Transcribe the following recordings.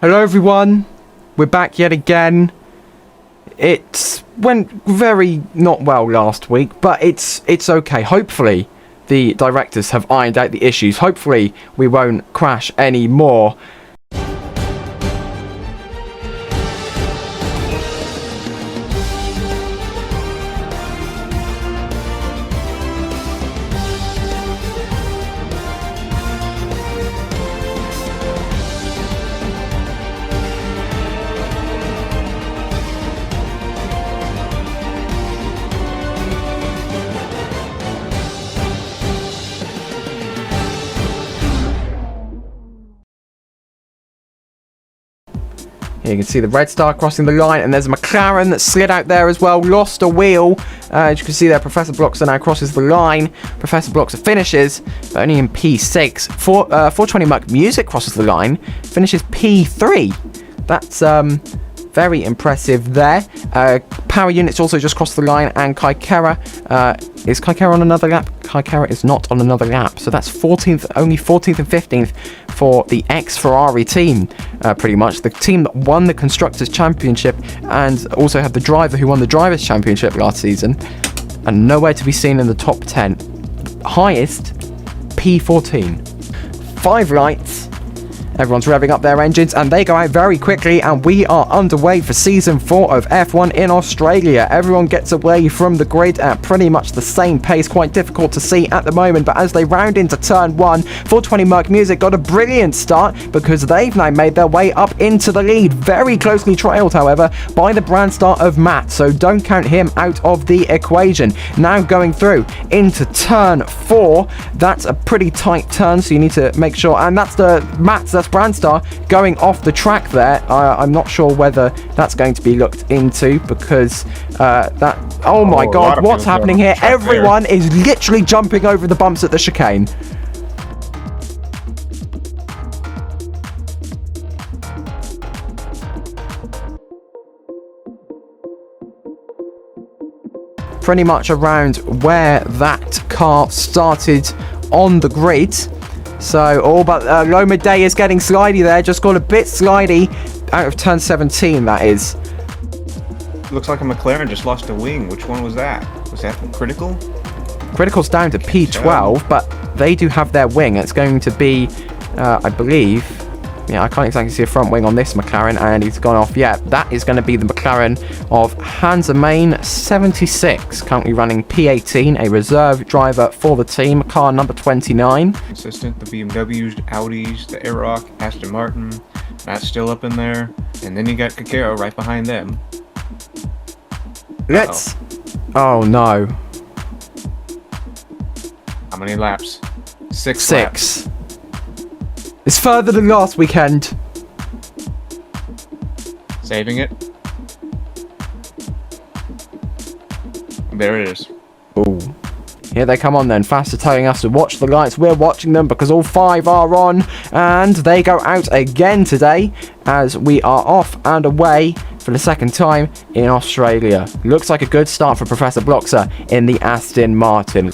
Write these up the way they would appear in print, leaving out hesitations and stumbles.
Hello everyone, we're back yet again. It went very not well last week, but it's okay. Hopefully the directors have ironed out the issues. Hopefully we won't crash any more. Here you can see the red star crossing the line, and there's a McLaren that slid out there as well, lost a wheel. As you can see there, Professor Bloxer now crosses the line. Professor Bloxer finishes, but only in P6. 420 Muck Music crosses the line, finishes P3. That's very impressive there. Power Units also just crossed the line, and Kaikera, is Kaikera on another lap? Kaikera is not on another lap, so that's 14th, only 14th and 15th for the ex-Ferrari team, pretty much. The team that won the Constructors' Championship and also had the driver who won the Drivers' Championship last season, and nowhere to be seen in the top 10. Highest, P14. 5 lights. Everyone's revving up their engines, and they go out very quickly, and we are underway for Season 4 of F1 in Australia. Everyone gets away from the grid at pretty much the same pace. Quite difficult to see at the moment, but as they round into Turn 1, 420 Merc Music got a brilliant start because they've now made their way up into the lead. Very closely trailed, however, by the brand start of Matt, so don't count him out of the equation. Now going through into Turn 4. That's a pretty tight turn, so you need to make sure, and that's that's Brandstar going off the track there. I'm not sure whether that's going to be looked into because oh my god, what's happening here? Everyone is literally jumping over the bumps at the chicane. Pretty much around where that car started on the grid. So, but Loma Day is getting slidey there. Just got a bit slidey out of turn 17, that is. Looks like a McLaren just lost a wing. Which one was that? Was that from Critical? Critical's down to P12, but they do have their wing. It's going to be, I believe... Yeah, I can't exactly see a front wing on this McLaren, and he's gone off. Yeah, that is going to be the McLaren of Hansa Main 76, currently running P18, a reserve driver for the team, car number 29. Consistent, the BMWs, Audis, the Aeroc, Aston Martin, that's still up in there. And then you got Kakero right behind them. Let's... Oh, no. How many laps? Six laps. It's further than last weekend. Saving it. There it is. Ooh. Here they come on then, faster telling us to watch the lights. We're watching them because all 5 are on, and they go out again today as we are off and away for the second time in Australia. Looks like a good start for Professor Bloxer in the Aston Martin.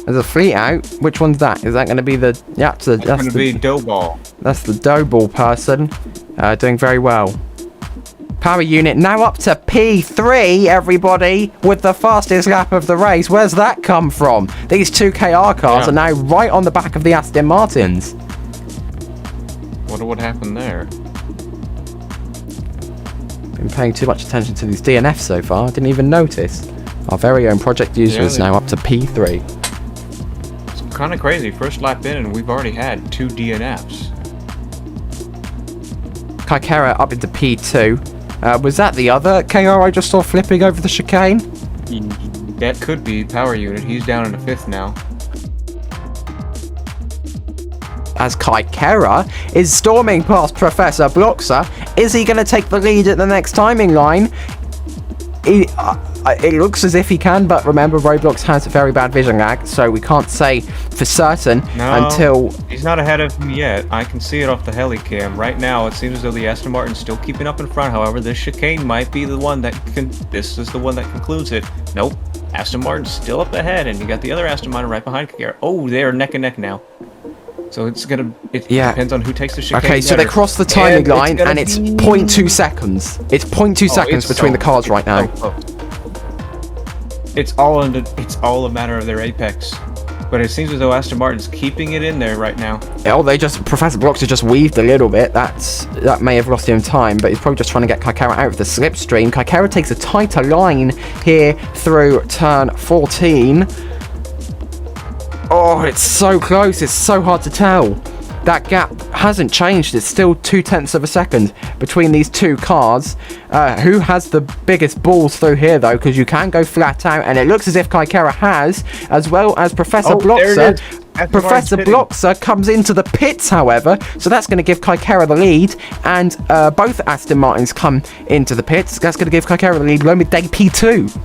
There's a fleet out. Which one's that? Is that going to be the... Yeah, that's going to be Doughball. That's the Doughball person. Doing very well. Power unit now up to P3, everybody, with the fastest lap of the race. Where's that come from? These two KR cars are now right on the back of the Aston Martins. Wonder what happened there. Been paying too much attention to these DNFs so far. I didn't even notice. Our very own project user is now up to P3. Kind of crazy. First lap in and we've already had 2 DNFs. Kaikera up into P2. Was that the other KR I just saw flipping over the chicane? That could be Power Unit. He's down in the 5th now. As Kaikera is storming past Professor Bloxer. Is he going to take the lead at the next timing line? It looks as if he can, but remember, Roblox has very bad vision lag, so we can't say for certain until... He's not ahead of him yet. I can see it off the helicam. Right now, it seems as though the Aston Martin's still keeping up in front. However, this chicane might be the one that this is the one that concludes it. Nope. Aston Martin's still up ahead, and you got the other Aston Martin right behind Kakera. Oh, they're neck and neck now. So it Yeah. depends on who takes the chicane. Okay, so they better. cross the timing And line, and it's be- 0.2 seconds. It's 0.2 seconds it's between the cars right now. so close. It's all a matter of their apex. But it seems as though Aston Martin's keeping it in there right now. Oh, Professor Bloxer just weaved a little bit. That may have lost him time, but he's probably just trying to get Kaikara out of the slipstream. Kaikara takes a tighter line here through turn 14. Oh, it's so close. It's so hard to tell. That gap hasn't changed. It's still 0.2 of a second between these two cars. Who has the biggest balls through here, though? Because you can go flat out, and it looks as if Kaikara has, as well as Professor Bloxer. Professor Bloxer comes into the pits, however, so that's going to give Kaikara the lead, and both Aston Martins come into the pits. That's going to give Kaikara the lead. Low midday P2.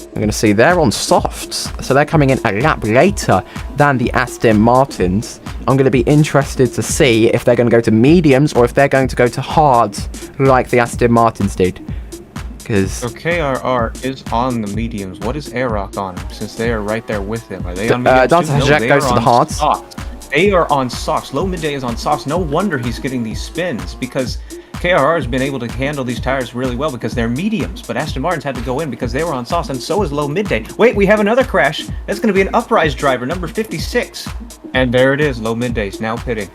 We're going to see they're on softs, so they're coming in a lap later than the Aston Martins. I'm going to be interested to see if they're going to go to mediums or if they're going to go to hards like the Aston Martins did. So KRR is on the mediums. What is Airrock on, since they are right there with him? Are they on mediums Dante too? No, Hajek they goes are to the on hards. softs. They are on softs. Low midday is on softs. No wonder he's getting these spins, because KRR has been able to handle these tires really well because they're mediums, but Aston Martin's had to go in because they were on softs, and so is low midday. Wait, we have another crash. That's going to be an uprise driver, number 56. And there it is, low midday's now pitting.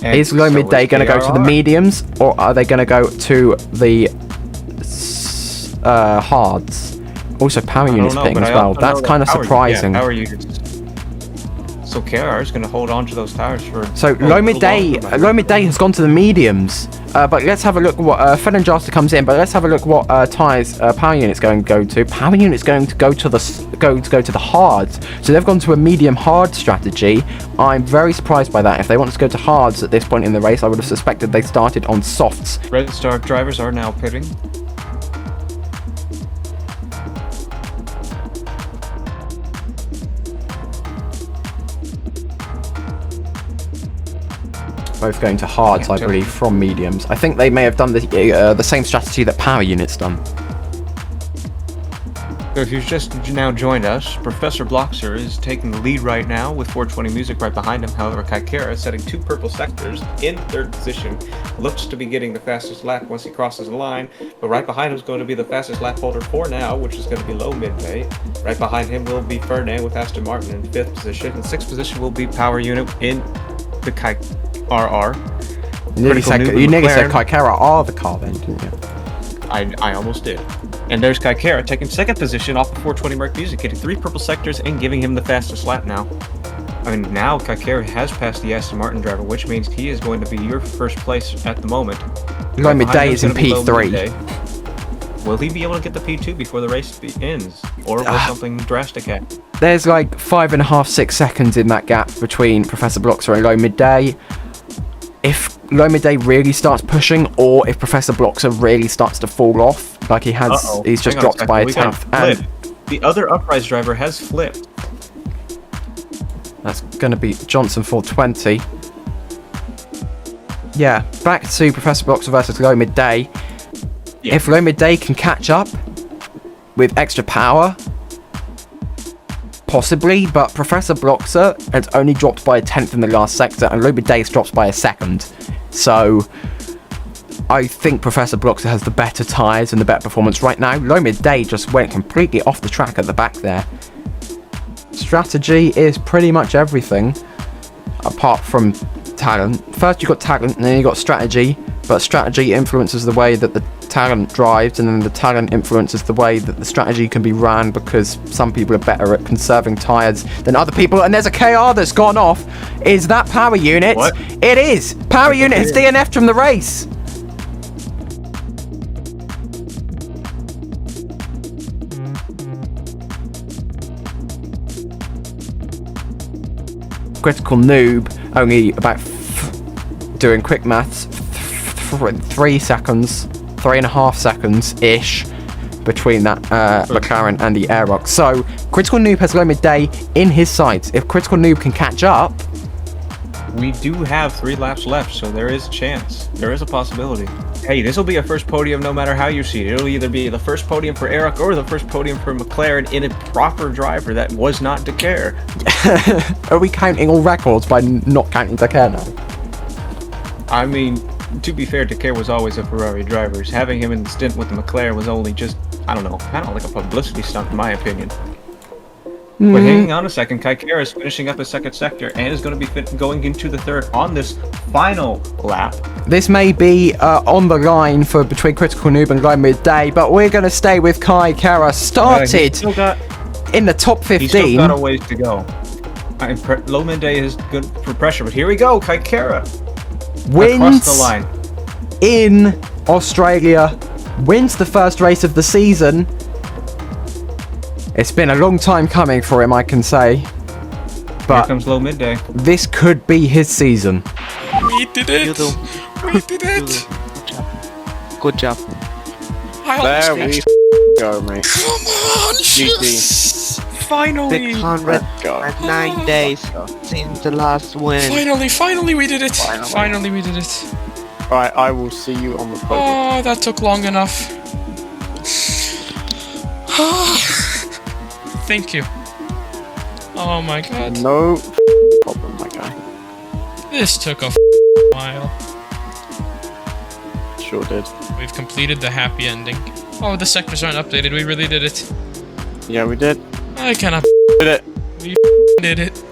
And is low midday going to go to the mediums, or are they going to go to the hards? Also, power units pitting as well. That's kind of surprising. Yeah, power units. So KRR is going to hold on to those tires for. So low midday has gone to the mediums. But let's have a look what Fellenjaster comes in. But let's have a look what tires power unit's going to go to. Power unit's going to go to the hards. So they've gone to a medium hard strategy. I'm very surprised by that. If they wanted to go to hards at this point in the race, I would have suspected they started on softs. Red Star drivers are now pitting. Both going to hards, I believe, from mediums. I think they may have done the same strategy that power unit's done. So if you've just now joined us, Professor Bloxer is taking the lead right now with 420 music right behind him. However, Kaikara is setting 2 purple sectors in 3rd position. Looks to be getting the fastest lap once he crosses the line, but right behind him is going to be the fastest lap holder for now, which is going to be low midday. Right behind him will be Fernand with Aston Martin in 5th position. In 6th position will be power unit in the KRR. You nearly said Kaikara are the car then, didn't you? I almost did. And there's Kaikara taking 2nd position off the 420 Merc Music, getting 3 purple sectors and giving him the fastest lap now. I mean, now Kaikara has passed the Aston Martin driver, which means he is going to be your first place at the moment. Low midday is in P3. Will he be able to get the P2 before the race ends? Or will something drastic happen? There's like 5.5, 6 seconds in that gap between Professor Bloxer and low midday. If low midday really starts pushing, or if Professor Bloxer really starts to fall off, like he has, he's just dropped by a 10th. And the other uprise driver has flipped. That's going to be Johnson 420. Yeah, back to Professor Bloxer versus low midday. Yeah. If low midday can catch up with extra power, possibly, but Professor Bloxer has only dropped by a 10th in the last sector, and low midday has dropped by a 2nd. So I think Professor Bloxer has the better tyres and the better performance right now. Low midday just went completely off the track at the back there. Strategy is pretty much everything, apart from talent. First you got talent, and then you got strategy, but strategy influences the way that the talent drives, and then the talent influences the way that the strategy can be ran, because some people are better at conserving tyres than other people. And there's a KR that's gone off. Is that power unit? What? It is. Power unit has DNF'd from the race. Critical Noob only about doing quick maths, 3 seconds, 3.5 seconds ish between that McLaren and the Airrock. So Critical Noob has low midday in his sights. If Critical Noob can catch up, We do have 3 laps left, so there is a chance. There is a possibility. Hey, this will be a first podium no matter how you see it. It'll either be the first podium for Eric or the first podium for McLaren in a proper driver that was not Decare. Are we counting all records by not counting Decare now? I mean, to be fair, Decare was always a Ferrari driver. Having him in the stint with the McLaren was only just, I don't know, kind of like a publicity stunt in my opinion. But hang on a second, Kaikara is finishing up his second sector and is going to be going into the third on this final lap. This may be on the line for between Critical Noob and Guy Midday, but we're going to stay with Kai Kara. Started in the top 15. He's still got a ways to go. Low Midday is good for pressure, but here we go, Kai Kara. Wins across the line in Australia, wins the first race of the season. It's been a long time coming for him, I can say. But here comes Low Midday. This could be his season. We did it! We did it! Good job. There we go, mate. Come on, GG. Finally! 609 days since the last win. Finally we did it! Finally we did it. Right, I will see you on the podium. Oh, that took long enough. Thank you. Oh my god. No problem, my guy. This took a while. Sure did. We've completed the happy ending. Oh, the sectors aren't updated. We really did it. Yeah, we did. I cannot. Did it. We did it.